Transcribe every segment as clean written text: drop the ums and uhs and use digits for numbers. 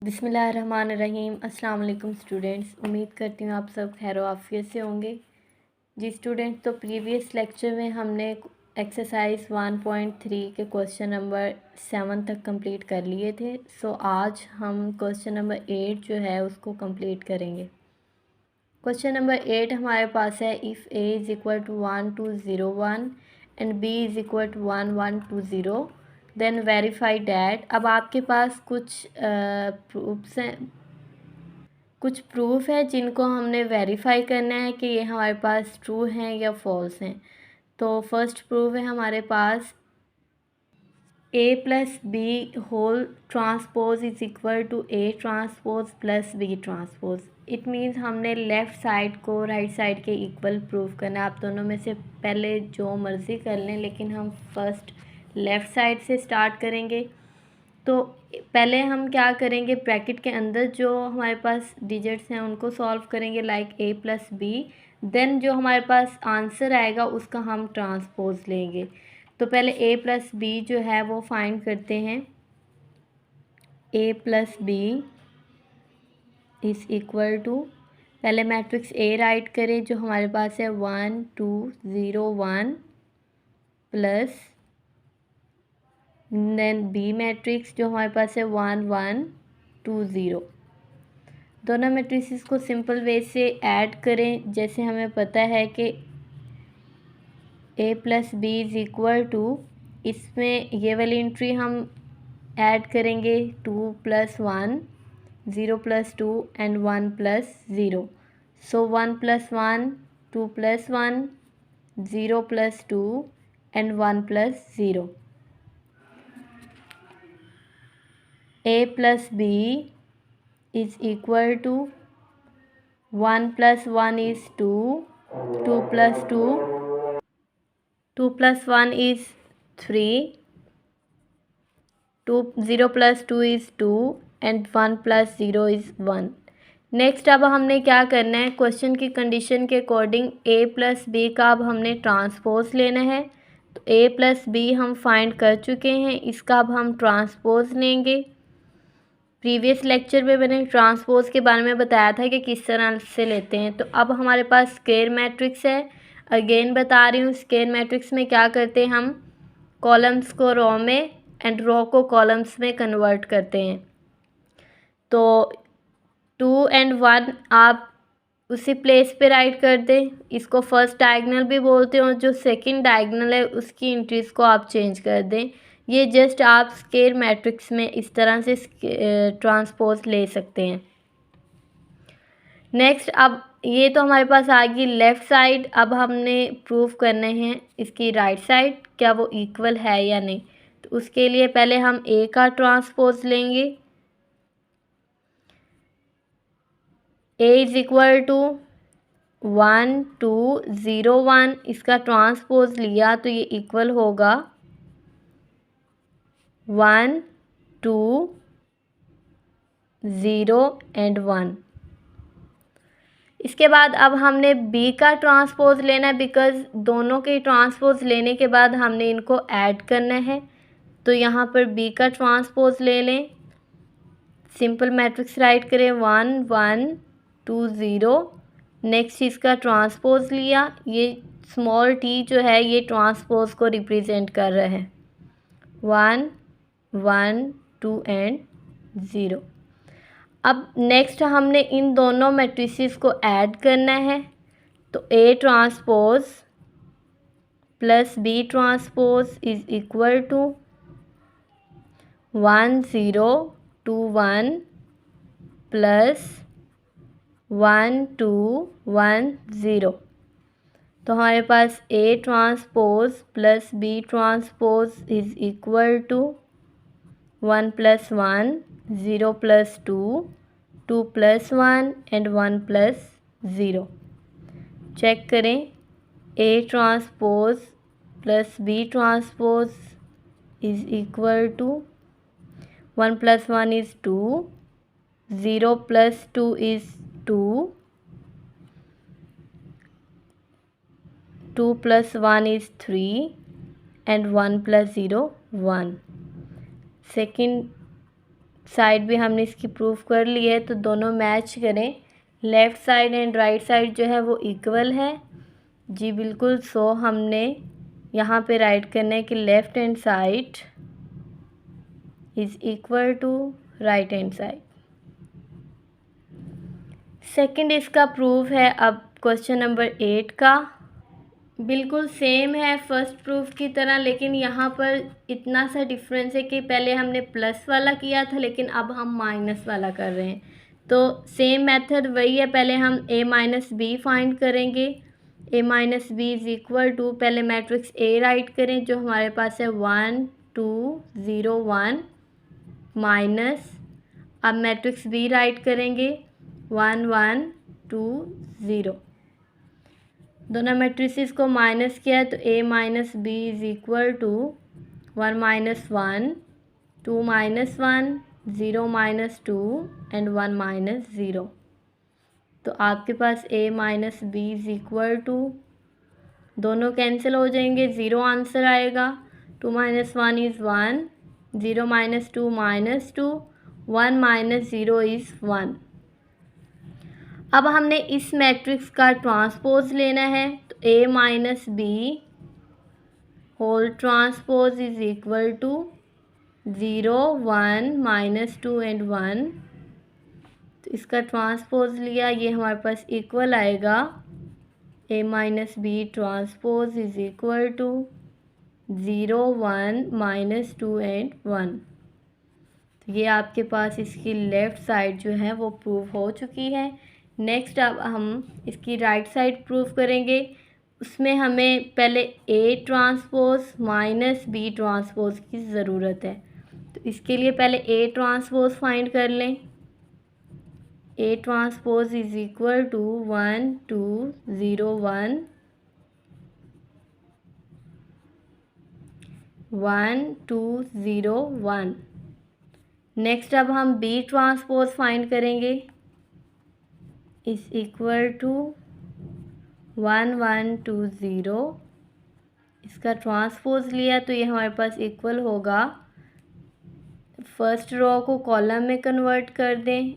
बिस्मिल्लाहिर्रहमानिर्रहीम। अस्सलाम वालेकुम स्टूडेंट्स। उम्मीद करती हूँ आप सब खैर आफियत से होंगे। जी स्टूडेंट्स, तो प्रीवियस लेक्चर में हमने एक्सरसाइज 1.3 के क्वेश्चन नंबर 7 तक कंप्लीट कर लिए थे। सो आज हम क्वेश्चन नंबर 8 जो है उसको कंप्लीट करेंगे। क्वेश्चन नंबर 8 हमारे पास है, if a is equal to 1201 and b is equal to 1120 then verify that. अब आपके पास कुछ प्रूफ्स हैं, कुछ प्रूफ है जिनको हमने वेरीफाई करना है कि ये हमारे पास ट्रू हैं या फॉल्स हैं। तो फर्स्ट प्रूफ है हमारे पास a plus B whole transpose is equal to a transpose plus b transpose. It means हमने लेफ़्ट साइड को राइट साइड के इक्वल प्रूफ करना है। आप दोनों में से पहले जो मर्ज़ी कर लें, लेकिन हम फर्स्ट लेफ़्ट साइड से स्टार्ट करेंगे। तो पहले हम क्या करेंगे, ब्रैकेट के अंदर जो हमारे पास डिजिट्स हैं उनको सॉल्व करेंगे like a plus B. Then जो हमारे पास आंसर आएगा उसका हम ट्रांसपोज लेंगे। तो पहले a प्लस बी जो है वो फाइंड करते हैं। a plus B is equal to, पहले मैट्रिक्स a राइट करें जो हमारे पास है 1 2 0 1 प्लस देन बी मैट्रिक्स जो हमारे पास है 1 1 2 0। दोनों मैट्रिक्स को सिंपल वे से ऐड करें। जैसे हमें पता है कि a plus B is equal to, इसमें ये वाली एंट्री हम ऐड करेंगे 2 plus 1 0 plus 2 and 1 plus 0। So 1 plus 1 2 plus 1 0 plus 2 and 1 plus 0। a plus B is equal to 1 plus 1 is 2, 2 plus 2, 2 plus 1 is 3, 0 plus 2 is 2 and 1 plus 0 is 1। Next अब हमने क्या करना है, क्वेश्चन की कंडीशन के according a plus B का अब हमने ट्रांसपोज लेना है। तो a प्लस बी हम फाइंड कर चुके हैं, इसका अब हम ट्रांसपोज लेंगे। प्रीवियस लेक्चर में मैंने ट्रांसपोज के बारे में बताया था कि किस तरह से लेते हैं। तो अब हमारे पास स्क्वायर मैट्रिक्स है। अगेन बता रही हूँ, स्क्वायर मैट्रिक्स में क्या करते हैं, हम कॉलम्स को रो में एंड रो को कॉलम्स में कन्वर्ट करते हैं। तो 2 एंड 1 आप उसी प्लेस पे राइट कर दें। इसको फर्स्ट डायगोनल भी बोलते हैं और जो सेकंड डायगोनल है उसकी एंट्रीज़ को आप चेंज कर दें। ये जस्ट आप स्क्वायर मैट्रिक्स में इस तरह से ट्रांसपोज ले सकते हैं। नेक्स्ट, अब ये तो हमारे पास आ गई लेफ़्ट साइड। अब हमने प्रूफ करने हैं इसकी राइट साइड, क्या वो इक्वल है या नहीं। तो उसके लिए पहले हम a का ट्रांसपोज लेंगे। a इज़ इक्वल टू 1 2 0 1, इसका ट्रांसपोज लिया तो ये इक्वल होगा 1 2 0 एंड 1। इसके बाद अब हमने b का ट्रांसपोज लेना है, बिकॉज़ दोनों के ट्रांसपोज लेने के बाद हमने इनको ऐड करना है। तो यहाँ पर b का ट्रांसपोज ले लें। सिंपल मैट्रिक्स राइट करें 1 1 2 0। नेक्स्ट इसका ट्रांसपोज लिया। ये स्मॉल t जो है ये ट्रांसपोज को रिप्रेजेंट कर रहा है 1 1 2 एंड 0। अब नेक्स्ट हमने इन दोनों मैट्रिसेस को ऐड करना है। तो a transpose plus b transpose is equal to 1 0 2 1 plus 1 2 1 0। तो हमारे पास a transpose plus b transpose is equal to 1 plus 1 0 plus 2 2 plus 1 and 1 plus 0। Check करें, a transpose plus b transpose is equal to 1 plus 1 is 2, 0 plus 2 is 2, 2 plus 1 is 3 and 1 plus 0 1। Second side भी हमने इसकी proof कर ली है, तो दोनों match करें। Left side and right side जो है वो इक्वल है जी, बिल्कुल। सो हमने यहाँ पे राइट करना है कि left hand side is equal to right hand side. Second इसका प्रूफ है। अब क्वेश्चन नंबर 8 का बिल्कुल सेम है फर्स्ट प्रूफ की तरह, लेकिन यहाँ पर इतना सा डिफरेंस है कि पहले हमने प्लस वाला किया था, लेकिन अब हम माइनस वाला कर रहे हैं। तो सेम मेथड वही है, पहले हम a माइनस बी फाइंड करेंगे। a minus B is equal to, पहले मैट्रिक्स a राइट करें जो हमारे पास है 1 2 0 1 माइनस, अब मैट्रिक्स b राइट करेंगे 1 1 2 0। दोनों मैट्रिसेस को माइनस किया तो a minus B is equal to 1 minus 1 2 minus 1 0 minus 2 and 1 minus 0। तो आपके पास a minus B is equal to, दोनों कैंसिल हो जाएंगे, 0 आंसर आएगा। 2 minus 1 is 1, 0 minus 2 minus 2, 1 minus 0 is 1। अब हमने इस मैट्रिक्स का ट्रांसपोज लेना है, तो a minus B whole transpose is equal to 0 1 minus 2 and 1। तो इसका ट्रांसपोज लिया, ये हमारे पास इक्वल आएगा a minus B transpose is equal to 0 1 minus 2 and 1। तो ये आपके पास इसकी लेफ़्ट साइड जो है वो प्रूव हो चुकी है। नेक्स्ट अब हम इसकी राइट साइड प्रूव करेंगे। उसमें हमें पहले a transpose minus b transpose की ज़रूरत है, तो इसके लिए पहले a ट्रांसपोज फाइंड कर लें। a transpose is equal to 1 2 0 1 1 2 0 1। Next अब हम b ट्रांसपोज फाइंड करेंगे, इज़ इक्वल टू 1 1 2 0। इसका ट्रांसपोज लिया तो ये हमारे पास इक्वल होगा, फर्स्ट रो को कॉलम में कन्वर्ट कर दें,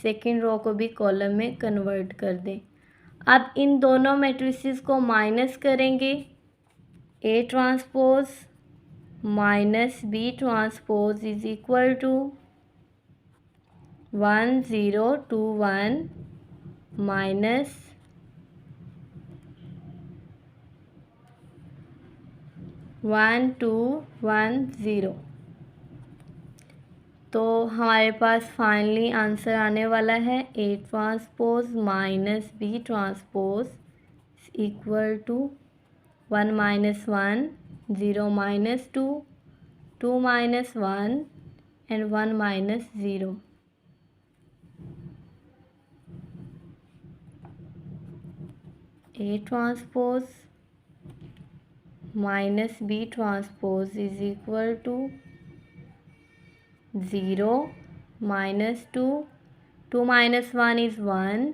सेकंड रो को भी कॉलम में कन्वर्ट कर दें। अब इन दोनों मैट्रिसेस को माइनस करेंगे, a transpose minus b transpose is equal to 1 0 2 1 minus 1 2 1 0। तो हमारे पास फाइनली आंसर आने वाला है a transpose minus b transpose equal to 1 minus 1 0 minus 2 2 minus 1 and 1 minus 0। a transpose minus b transpose is equal to 0 minus 2 2 minus 1 is 1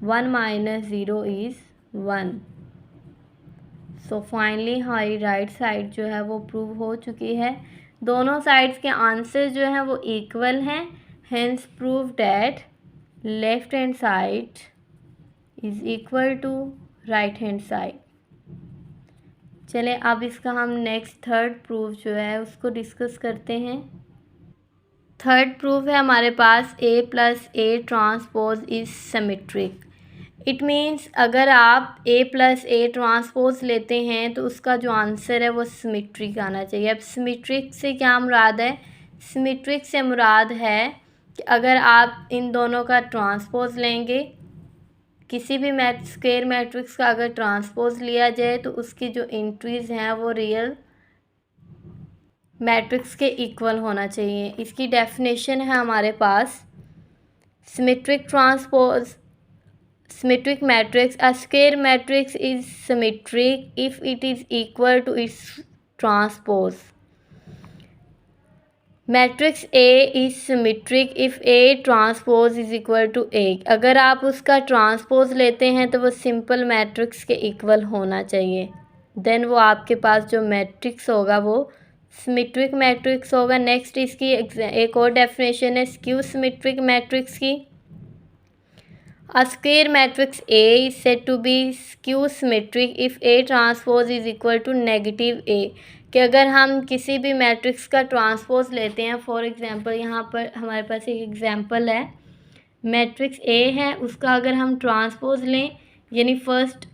1 minus 0 is 1। So finally हमारी right side जो है वो prove हो चुकी है। दोनों साइड्स के answer जो हैं वो इक्वल हैं, hence proved that left hand side is equal to right hand side. चलें अब इसका हम नेक्स्ट थर्ड प्रूफ जो है उसको डिस्कस करते हैं। थर्ड प्रूफ है हमारे पास a plus A transpose is symmetric. It means अगर आप a प्लस ए ट्रांसपोज लेते हैं तो उसका जो आंसर है वो सिमेट्रिक आना चाहिए। अब सिमेट्रिक से क्या मुराद है? सिमेट्रिक से मुराद है कि अगर आप इन दोनों का ट्रांसपोज लेंगे, किसी भी स्क्वायर मैट्रिक्स का अगर ट्रांसपोज लिया जाए तो उसकी जो एंट्रीज़ हैं वो रियल मैट्रिक्स के इक्वल होना चाहिए। इसकी डेफिनेशन है हमारे पास symmetric transpose symmetric matrix, a square matrix is symmetric if it is equal to its transpose. Matrix A is symmetric if A transpose is equal to A। अगर आप उसका ट्रांसपोज लेते हैं तो वो सिंपल मैट्रिक्स के इक्वल होना चाहिए, देन वो आपके पास जो मैट्रिक्स होगा वो सिमेट्रिक मैट्रिक्स होगा। नेक्स्ट इसकी एक और डेफिनेशन है स्क्यू सिमेट्रिक मैट्रिक्स की। A square matrix A is said to be skew symmetric if A transpose is equal to negative A। कि अगर हम किसी भी मैट्रिक्स का ट्रांसपोज लेते हैं, फॉर एग्जांपल यहाँ पर हमारे पास एक एग्जांपल है, मैट्रिक्स ए है, उसका अगर हम ट्रांसपोज लें, यानी फर्स्ट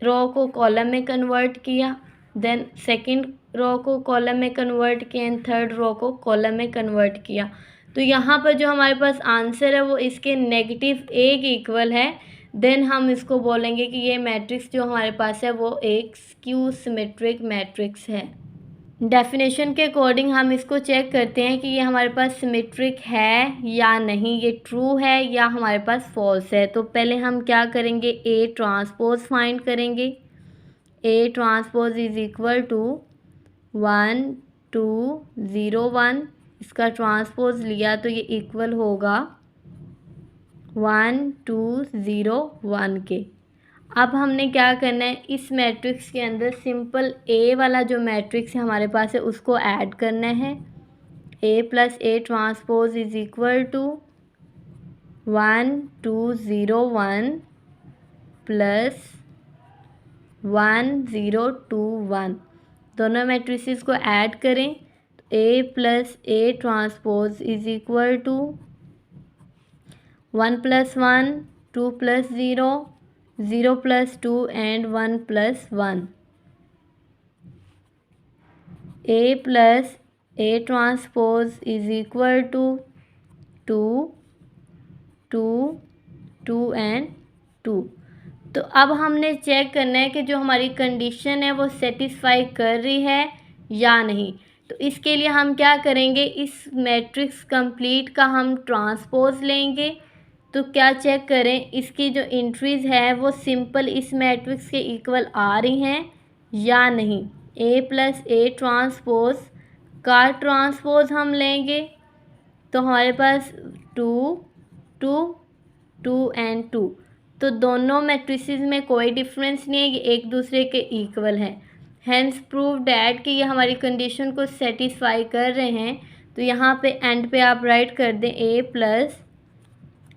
रो को कॉलम में कन्वर्ट किया, देन सेकंड रो को कॉलम में कन्वर्ट किया एंड थर्ड रो को कॉलम में कन्वर्ट किया, तो यहाँ पर जो हमारे पास आंसर है वो इसके नेगेटिव ए के इक्वल है। देन हम इसको बोलेंगे कि ये मैट्रिक्स जो हमारे पास है वो एक स्क्यू सिमेट्रिक मैट्रिक्स है। डेफिनेशन के अकॉर्डिंग हम इसको चेक करते हैं कि ये हमारे पास सिमेट्रिक है या नहीं, ये ट्रू है या हमारे पास फॉल्स है। तो पहले हम क्या करेंगे, ए ट्रांसपोज फाइंड करेंगे। A transpose is equal to 1 2 0 1, इसका ट्रांसपोज लिया तो ये इक्वल होगा 1 2 0 1 के। अब हमने क्या करना है, इस मैट्रिक्स के अंदर सिंपल ए वाला जो मैट्रिक्स है हमारे पास है उसको ऐड करना है। A plus A transpose is equal to 1 2 0 1 plus 1 0 2 1, दोनों मैट्रिसेस को ऐड करें तो A plus A transpose is equal to 1 plus 1 2 plus 0 0 plus 2 and 1 plus 1। A plus A transpose is equal to 2 2 2 and 2। तो अब हमने check करना है कि जो हमारी कंडीशन है वो सेटिस्फाई कर रही है या नहीं। तो इसके लिए हम क्या करेंगे, इस मैट्रिक्स कंप्लीट का हम ट्रांसपोज लेंगे। तो क्या चेक करें, इसकी जो एंट्रीज है वो सिंपल इस मैट्रिक्स के इक्वल आ रही हैं या नहीं। ए प्लस ए ट्रांसपोज का ट्रांसपोज हम लेंगे तो हमारे पास 2 2 2 एंड 2, तो दोनों मैट्रिसेस में कोई डिफरेंस नहीं है, ये एक दूसरे के इक्वल है। हैंस प्रूव डैट कि ये हमारी कंडीशन को सेटिस्फाई कर रहे हैं। तो यहाँ पे एंड पे आप राइट कर दें A plus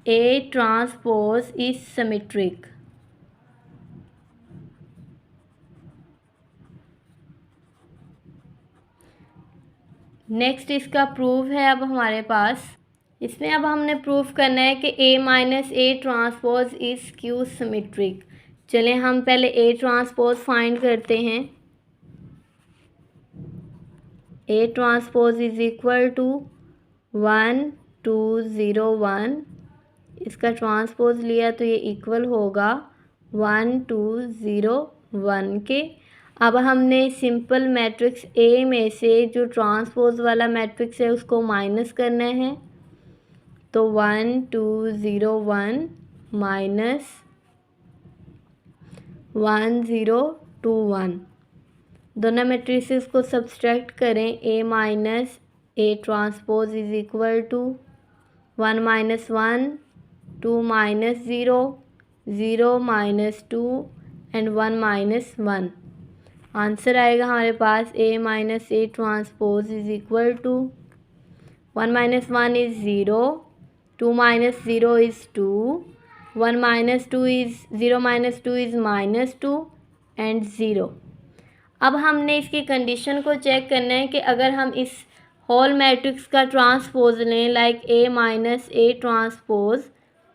A transpose is symmetric. Next इसका प्रूफ है अब हमारे पास, इसमें अब हमने प्रूफ करना है कि A minus A transpose is skew symmetric. चलें हम पहले ए ट्रांसपोज फाइंड करते हैं। A transpose is equal to 1 2 0 1, इसका ट्रांसपोज लिया तो ये इक्वल होगा 1 2 0 1 के। अब हमने सिंपल मैट्रिक्स ए में से जो ट्रांसपोज वाला मैट्रिक्स है उसको माइनस करना है। तो 1 2 0 1 माइनस 1 0 2 1, दोनों मैट्रिसेस को सब्सट्रैक्ट करें। A minus A transpose is equal to 1 minus 1 2 minus 0 0 minus 2 and 1 minus 1। Answer आएगा हमारे पास A minus A transpose is equal to 1 minus 1 is 0, 2 minus 0 is 2, 1 minus 2 is 0 minus 2 is minus 2 and 0। अब हमने इसकी condition को check करना है कि अगर हम इस होल मैट्रिक्स का ट्रांसपोज लें, like a minus A transpose,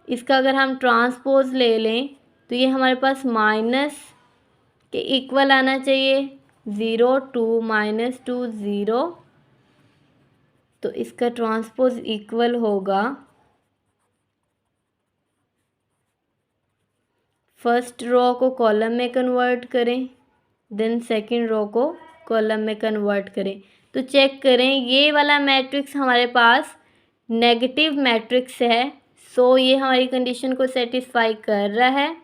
इसका अगर हम ट्रांसपोज ले लें तो ये हमारे पास माइनस के इक्वल आना चाहिए। 0 2 माइनस 2 0, तो इसका ट्रांसपोज इक्वल होगा, फर्स्ट रो को कॉलम में कन्वर्ट करें, देन सेकंड रो को कॉलम में कन्वर्ट करें। तो चेक करें ये वाला मैट्रिक्स हमारे पास नेगेटिव मैट्रिक्स है, सो ये हमारी कंडीशन को सेटिस्फाई कर रहा है।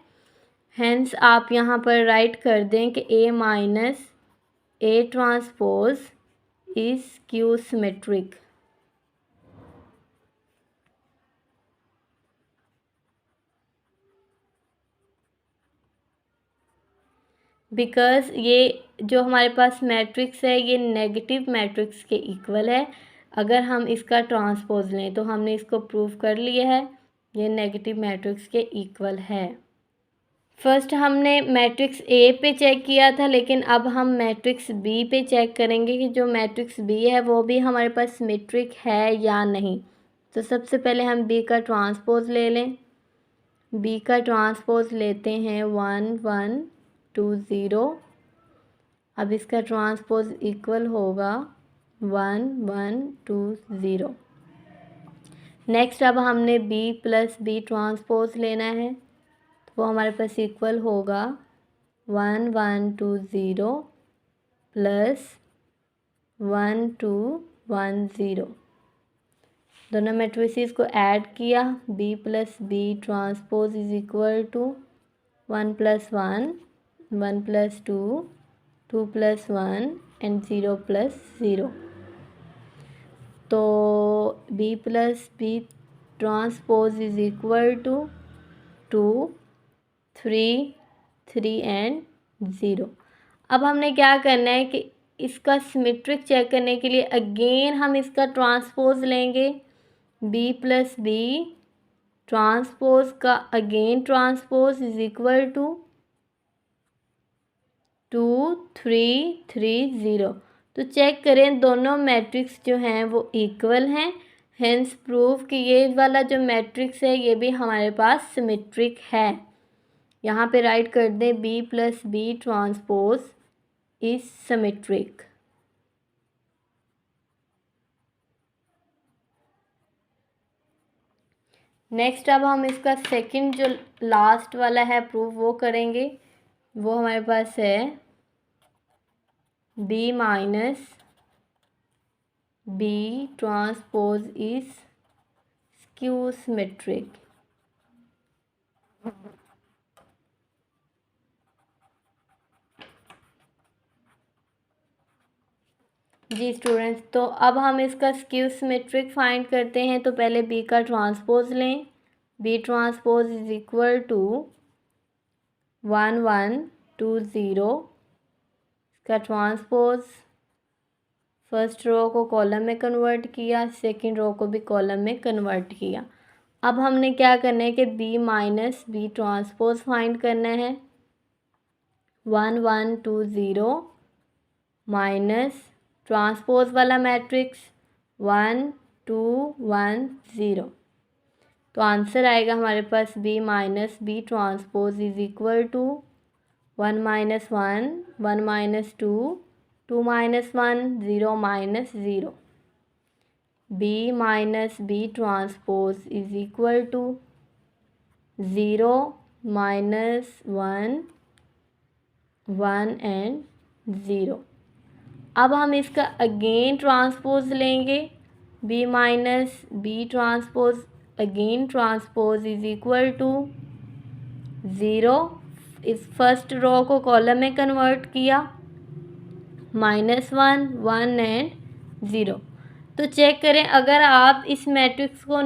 हेंस आप यहाँ पर राइट कर दें कि A minus A transpose is skew symmetric. Because ये जो हमारे पास मैट्रिक्स है ये नेगेटिव मैट्रिक्स के इक्वल है। अगर हम इसका ट्रांसपोज़ लें तो हमने इसको प्रूव कर लिया है, ये नेगेटिव मैट्रिक्स के इक्वल है। फर्स्ट हमने मैट्रिक्स ए पे चेक किया था, लेकिन अब हम मैट्रिक्स बी पे चेक करेंगे कि जो मैट्रिक्स बी है वो भी हमारे पास सिमेट्रिक है या नहीं। तो सबसे पहले हम बी का ट्रांसपोज़ ले लें। बी का ट्रांसपोज़ लेते हैं 1 1 2 0। अब इसका ट्रांसपोज़ इक्वल होगा 1 1 2 0। नेक्स्ट अब हमने बी प्लस बी ट्रांसपोज़ लेना है, तो वो हमारे पास इक्वल होगा 1 1 2 0 प्लस 1 2 1 0। दोनों मैट्रिसेस को ऐड किया, B plus B transpose is equal to 1 plus 1 1 plus 2 2 plus 1 and 0 plus 0। तो B plus B transpose is equal to 2 3 3 and 0। अब हमने क्या करना है कि इसका सिमेट्रिक चेक करने के लिए अगेन हम इसका ट्रांसपोज लेंगे। बी प्लस बी ट्रांसपोज का again transpose is equal to 2 3 3 0। तो चेक करें दोनों मैट्रिक्स जो हैं वो इक्वल हैं, हेंस प्रूव कि ये वाला जो मैट्रिक्स है ये भी हमारे पास सिमेट्रिक है। यहाँ पे राइट कर दें B plus B transpose is symmetric. Next अब हम इसका सेकंड जो लास्ट वाला है प्रूव वो करेंगे। वो हमारे पास है B minus B transpose is skew symmetric. जी स्टूडेंट्स, तो अब हम इसका स्क्यू सिमेट्रिक फाइंड करते हैं। तो पहले बी का ट्रांसपोज लें। B transpose is equal to 1 1 2 0। इसका ट्रांसपोज फर्स्ट रो को कॉलम में कन्वर्ट किया, सेकंड रो को भी कॉलम में कन्वर्ट किया। अब हमने क्या करना है कि B minus B transpose find करना है। 1 1 2 0 माइनस ट्रांसपोज वाला मैट्रिक्स 1 2 1 0। तो आंसर आएगा हमारे पास B minus B transpose is equal to 1 minus 1 1 minus 2 2 minus 1 0 minus 0। B minus B transpose is equal to 0 minus 1 1 and 0। अब हम इसका अगेन ट्रांसपोज लेंगे। B minus B transpose again transpose is equal to 0। इस first row को column में convert किया, -1 1 and 0। तो check करें अगर आप इस मैट्रिक्स को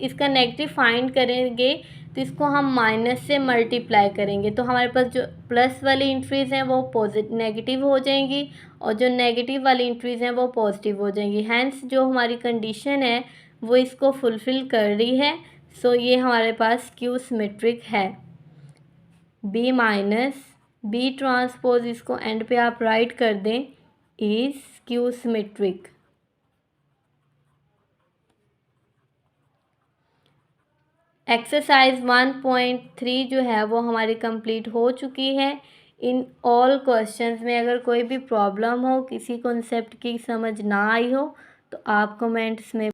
इसका नेगेटिव फाइंड करेंगे तो इसको हम माइनस से मल्टीप्लाई करेंगे, तो हमारे पास जो प्लस वाली एंट्रीज़ हैं वो नेगेटिव हो जाएंगी और जो नेगेटिव वाली एंट्रीज़ हैं वो पॉजिटिव हो जाएंगी। हैंस जो हमारी कंडीशन है वो इसको फुलफ़िल कर रही है। सो ये हमारे पास स्क्यू सिमेट्रिक है। बी माइनस बी ट्रांसपोज, इसको एंड पे आप राइट कर दें, इज स्क्यू सिमेट्रिक। एक्सरसाइज 1.3 जो है वो हमारी कंप्लीट हो चुकी है। इन ऑल क्वेश्चंस में अगर कोई भी प्रॉब्लम हो, किसी कॉन्सेप्ट की समझ ना आई हो तो आप कमेंट्स में